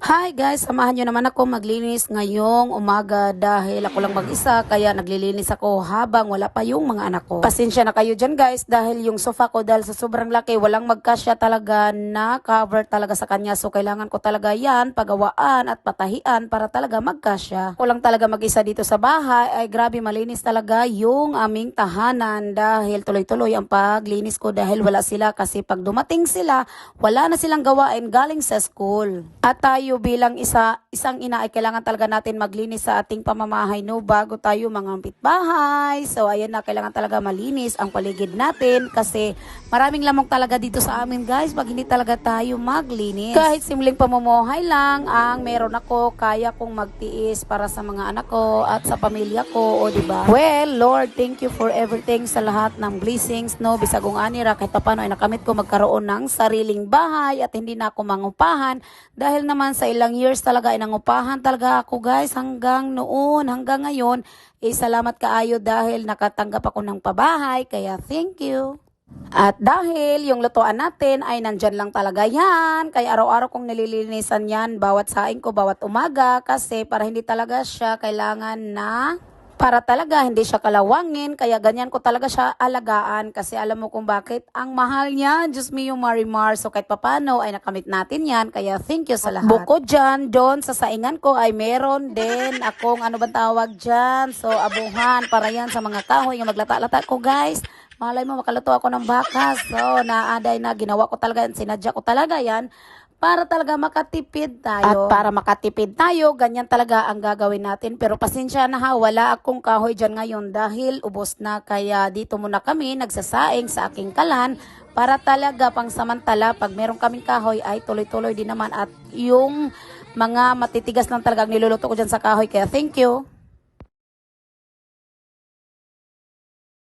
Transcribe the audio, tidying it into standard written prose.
Hi guys, samahan nyo naman ako maglinis ngayong umaga dahil ako lang mag-isa kaya naglilinis ako habang wala pa yung mga anak ko. Pasensya na kayo dyan guys dahil yung sofa ko dahil sa sobrang laki walang magkasya talaga na cover talaga sa kanya, so kailangan ko talaga yan pagawaan at patahian para talaga magkasya. Ako lang talaga mag-isa dito sa bahay ay grabe malinis talaga yung aming tahanan dahil tuloy-tuloy ang paglinis ko dahil wala sila kasi pag dumating sila wala na silang gawain galing sa school. At tayo bilang isang ina ay kailangan talaga natin maglinis sa ating pamamahay no bago tayo mangampit bahay. So ayan na, kailangan talaga malinis ang paligid natin kasi maraming lamok talaga dito sa amin guys pag hindi talaga tayo maglinis. Kahit simpleng pamumuhay lang ang meron ako, kaya kong magtiis para sa mga anak ko at sa pamilya ko, o diba? Well, Lord, thank you for everything sa lahat ng blessings no. Bisag kung anira kahit paano ay nakamit ko magkaroon ng sariling bahay at hindi na ako mangupahan dahil naman sa ilang years talaga ay nangupahan talaga ako guys hanggang noon, hanggang ngayon. Salamat kaayo dahil nakatanggap ako ng pabahay, kaya thank you. At dahil yung lutuan natin ay nandyan lang talaga yan, kaya araw-araw kong nililinisan yan bawat saing ko, bawat umaga kasi para hindi talaga siya kailangan na para talaga hindi siya kalawangin, kaya ganyan ko talaga siya alagaan kasi alam mo kung bakit ang mahal niya, Diyos me yung Marimar. So kahit papano ay nakamit natin yan, kaya thank you sa lahat. Bukod dyan, doon sa saingan ko ay meron din akong ano bang tawag dyan, so abuhan para yan sa mga kahoy yung maglata-lata ko guys. Malay mo makaluto ako ng bakas, so naaday na ginawa ko talaga yan, sinadya ko talaga yan para talaga makatipid tayo. At para makatipid tayo, ganyan talaga ang gagawin natin. Pero pasensya na ha, wala akong kahoy dyan ngayon dahil ubos na. Kaya dito muna kami nagsasaing sa aking kalan para talaga pang samantala pag meron kaming kahoy ay tuloy-tuloy din naman. At yung mga matitigas lang talaga ang niluluto ko dyan sa kahoy. Kaya thank you.